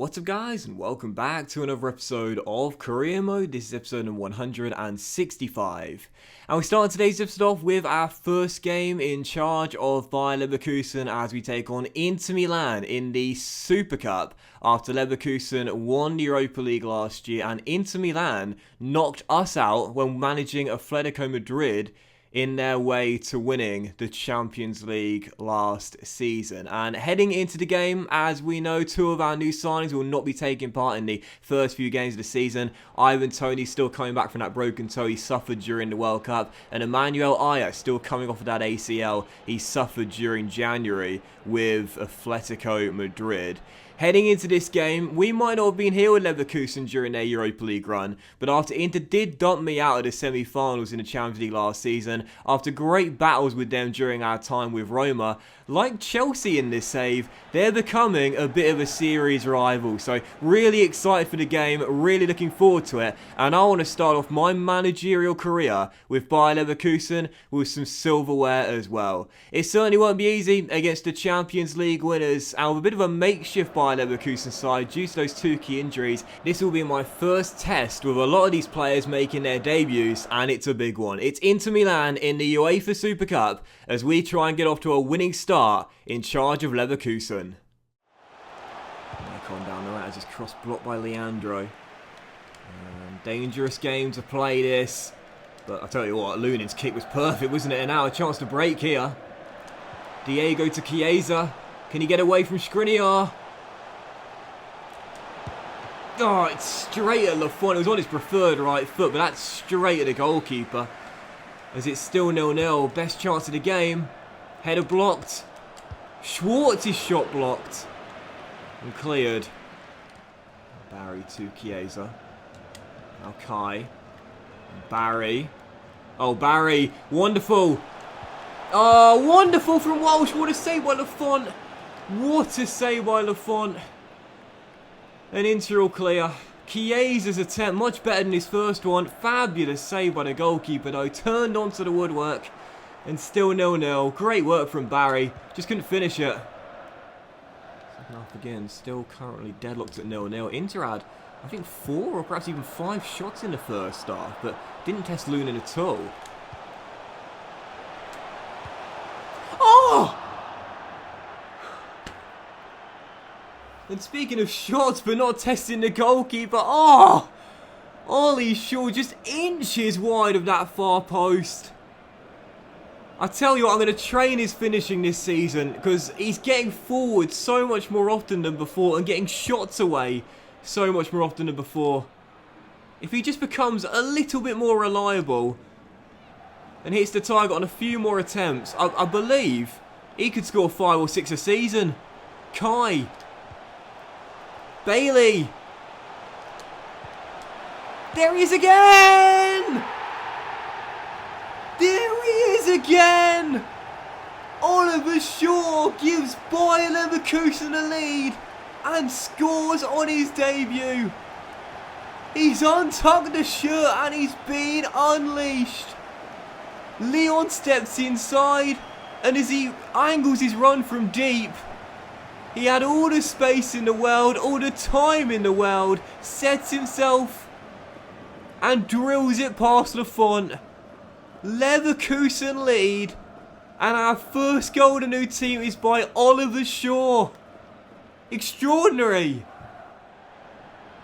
What's up guys, and welcome back to another episode of Career Mode. This is episode number 165. And we start today's episode off with our first game in charge of Bayer Leverkusen as we take on Inter Milan in the Super Cup after Leverkusen won the Europa League last year and Inter Milan knocked us out when managing Atletico Madrid in their way to winning the Champions League last season. And heading into the game, as we know, two of our new signings will not be taking part in the first few games of the season. Ivan Toney still coming back from that broken toe he suffered during the World Cup, and Emmanuel Ajax still coming off of that ACL he suffered during January with Atletico Madrid. Heading into this game, we might not have been here with Leverkusen during their Europa League run, but after Inter did dump me out of the semi-finals in the Champions League last season, after great battles with them during our time with Roma, like Chelsea in this save, they're becoming a bit of a series rival. So really excited for the game, really looking forward to it, and I want to start off my managerial career with Bayer Leverkusen with some silverware as well. It certainly won't be easy against the Champions League winners, and with a bit of a makeshift Bayer Leverkusen side due to those two key injuries. This will be my first test with a lot of these players making their debuts, and it's a big one. It's Inter Milan in the UEFA Super Cup as we try and get off to a winning start in charge of Leverkusen. Icon down the right as it's cross blocked by Leandro. Dangerous game to play this, but I tell you what, Lunin's kick was perfect, wasn't it? And now a chance to break here. Diego to Chiesa. Can he get away from Skriniar? Oh, it's straight at Lafont. It was on his preferred right foot, but that's straight at the goalkeeper. As it's still 0-0. Best chance of the game. Header blocked. Schwartz's shot blocked. And cleared. Barry to Chiesa. Now Kai. Barry. Oh, Barry. Wonderful. Oh, wonderful from Walsh. What a save by Lafont. What a save by Lafont. An Inter all clear. Chiesa's attempt, much better than his first one. Fabulous save by the goalkeeper though. Turned onto the woodwork. And still 0-0. Great work from Barry. Just couldn't finish it. Second half again. Still currently deadlocked at 0-0. Inter had, I think, 4 or perhaps even 5 shots in the first half. But didn't test Lunin at all. Oh! And speaking of shots, but not testing the goalkeeper, oh! Ollie Shaw just inches wide of that far post. I tell you what, I'm going to train his finishing this season because he's getting forward so much more often than before and getting shots away so much more often than before. If he just becomes a little bit more reliable and hits the target on a few more attempts, I believe he could score 5 or 6 a season. Kai. Bailey. There he is again! There he is again! Oliver Shaw gives Bayer Leverkusen a lead and scores on his debut. He's untucked the shirt and he's been unleashed. Leon steps inside, and as he angles his run from deep, he had all the space in the world, all the time in the world, sets himself and drills it past Lafont. Leverkusen lead, and our first goal of the new team is by Oliver Shaw. Extraordinary.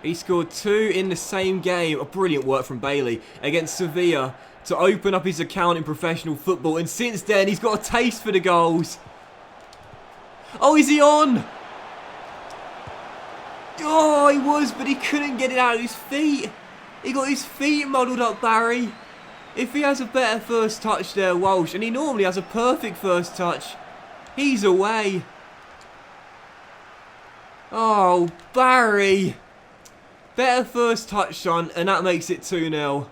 He scored 2 in the same game. A brilliant work from Bailey against Sevilla to open up his account in professional football, and since then he's got a taste for the goals. Oh, is he on? Oh, he was, but he couldn't get it out of his feet. He got his feet muddled up, Barry. If he has a better first touch there, Walsh, and he normally has a perfect first touch, he's away. Oh, Barry. Better first touch, son, and that makes it 2-0.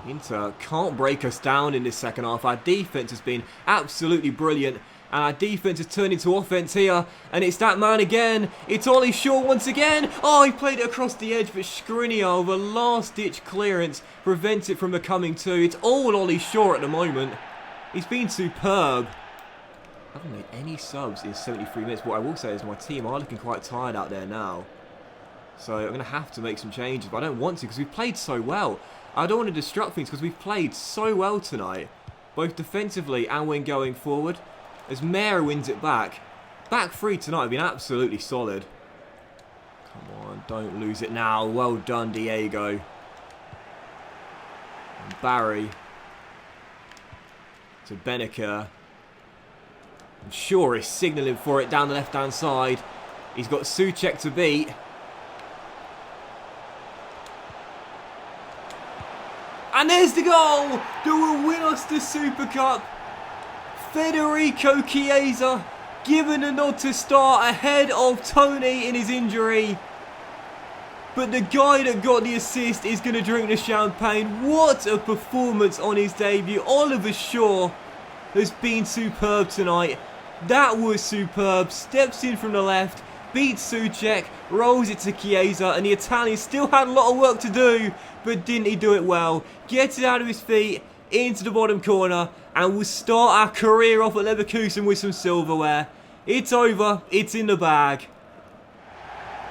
Inter can't break us down in this second half. Our defence has been absolutely brilliant. And our defence has turned into offence here. And it's that man again. It's Ollie Shaw once again. Oh, he played it across the edge. But Skriniar, with a last-ditch clearance, prevents it from becoming 2. It's all Ollie Shaw at the moment. He's been superb. Haven't made any subs in 73 minutes. What I will say is my team are looking quite tired out there now. So I'm going to have to make some changes. But I don't want to because we've played so well. I don't want to disrupt things because we've played so well tonight. Both defensively and when going forward. As Mera wins it back. Back three tonight have been absolutely solid. Come on, don't lose it now. Well done, Diego. And Barry. To Beneker. I'm sure he's signalling for it down the left-hand side. He's got Souček to beat. And there's the goal that will win us the Super Cup. Federico Chiesa given a nod to start ahead of Tony in his injury. But the guy that got the assist is going to drink the champagne. What a performance on his debut. Oliver Shaw has been superb tonight. That was superb. Steps in from the left, beats Souček, rolls it to Chiesa, and the Italian still had a lot of work to do, but didn't he do it well? Gets it out of his feet, into the bottom corner, and we'll start our career off at Leverkusen with some silverware. It's over, it's in the bag.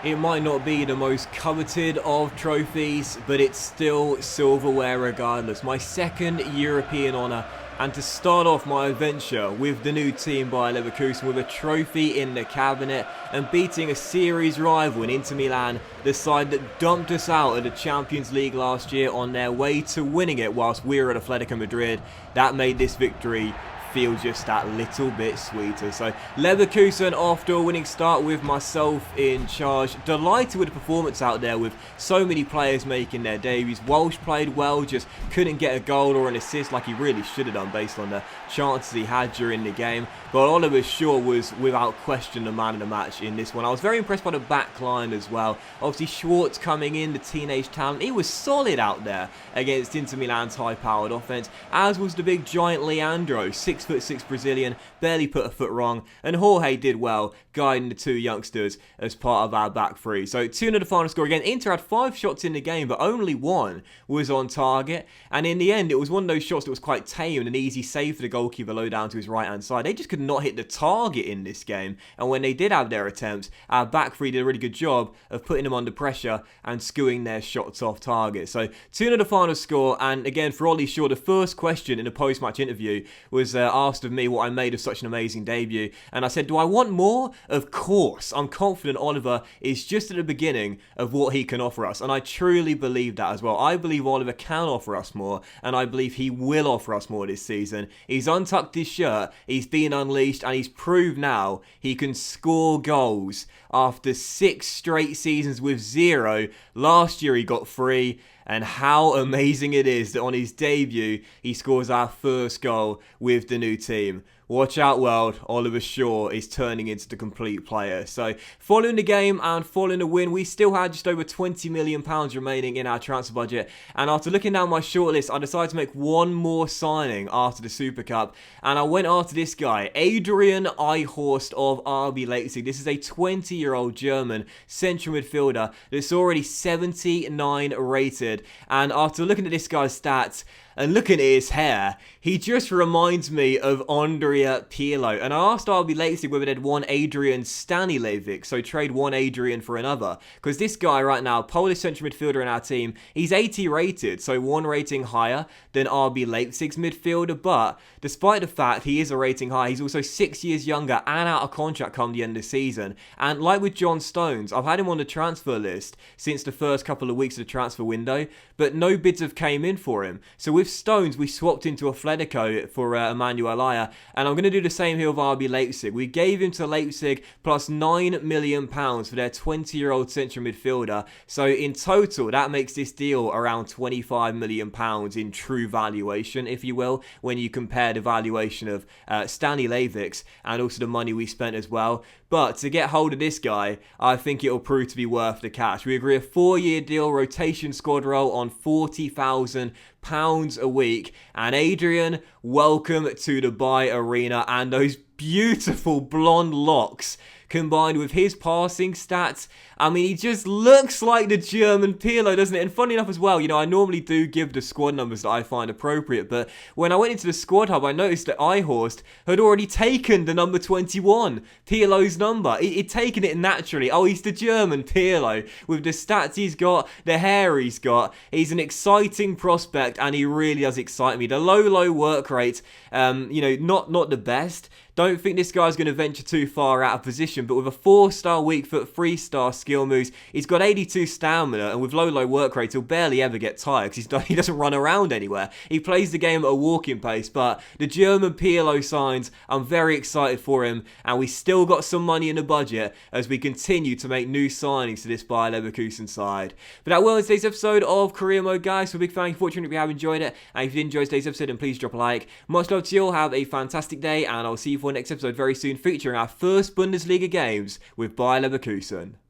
It might not be the most coveted of trophies, but it's still silverware regardless. My second European honour. And to start off my adventure with the new team by Leverkusen with a trophy in the cabinet and beating a series rival in Inter Milan, the side that dumped us out of the Champions League last year on their way to winning it whilst we were at Atletico Madrid, that made this victory feel just that little bit sweeter. So Leverkusen off to a winning start with myself in charge. Delighted with the performance out there with so many players making their debuts. Walsh played well, just couldn't get a goal or an assist like he really should have done based on the chances he had during the game. But Oliver Shaw was without question the man of the match in this one. I was very impressed by the back line as well. Obviously Schwartz coming in, the teenage talent. He was solid out there against Inter Milan's high-powered offense, as was the big giant Leandro, 6'6" Brazilian, barely put a foot wrong, and Jorge did well, guiding the two youngsters as part of our back three. So 2-0 the final score again. Inter had 5 shots in the game, but only 1 was on target, and in the end it was one of those shots that was quite tame and an easy save for the goalkeeper low down to his right hand side. They just could not hit the target in this game, and when they did have their attempts, our back three did a really good job of putting them under pressure and skewing their shots off target. So 2-0 the final score, and again for Ollie Shaw, the first question in the post-match interview was asked of me what I made of such an amazing debut, and I said, do I want more? Of course. I'm confident Oliver is just at the beginning of what he can offer us, and I truly believe that as well. I believe Oliver can offer us more, and I believe he will offer us more this season. He's untucked his shirt, he's been unleashed, and he's proved now he can score goals after 6 straight seasons with 0. Last year he got 3. And how amazing it is that on his debut, he scores our first goal with the new team. Watch out, world. Oliver Shaw is turning into the complete player. So, following the game and following the win, we still had just over £20 million remaining in our transfer budget. And after looking down my shortlist, I decided to make one more signing after the Super Cup. And I went after this guy, Adrian Eichhorst of RB Leipzig. This is a 20-year-old German central midfielder that's already 79 rated. And after looking at this guy's stats, and looking at his hair, he just reminds me of Andrea Pirlo. And I asked RB Leipzig whether they'd want Adrian Stanilevic, so trade one Adrian for another. Because this guy right now, Polish central midfielder in our team, he's 80 rated, so 1 rating higher than RB Leipzig's midfielder. But despite the fact he is a rating high, he's also 6 years younger and out of contract come the end of the season. And like with John Stones, I've had him on the transfer list since the first couple of weeks of the transfer window, but no bids have came in for him. So with Stones, we swapped into a Atletico for Emmanuel Aya, and I'm going to do the same here with RB Leipzig. We gave him to Leipzig plus £9 million for their 20-year-old central midfielder. So in total, that makes this deal around £25 million in true valuation, if you will, when you compare the valuation of Stanilevic and also the money we spent as well. But to get hold of this guy, I think it'll prove to be worth the cash. We agree a 4-year deal, rotation squad role on £40,000 a week. And Adrian, welcome to the Dubai Arena. And those beautiful blonde locks combined with his passing stats. I mean, he just looks like the German Pirlo, doesn't it? And funny enough as well, you know, I normally do give the squad numbers that I find appropriate, but when I went into the squad hub, I noticed that iHorst had already taken the number 21, Pirlo's number. He'd taken it naturally. Oh, he's the German Pirlo. With the stats he's got, the hair he's got, he's an exciting prospect, and he really does excite me. The low work rate, you know, not the best. Don't think this guy's going to venture too far out of position, but with a 4-star weak foot, 3-star skill moves, he's got 82 stamina, and with low work rate, he'll barely ever get tired because he doesn't run around anywhere. He plays the game at a walking pace, but the German Pirlo signs, I'm very excited for him, and we still got some money in the budget as we continue to make new signings to this Bayer Leverkusen side. But that will end today's episode of Career Mode, guys. So big thank you, fortunate if you have enjoyed it, and if you did enjoy today's episode, then please drop a like. Much love to you all, have a fantastic day, and I'll see you for next episode very soon, featuring our first Bundesliga games with Bayer Leverkusen.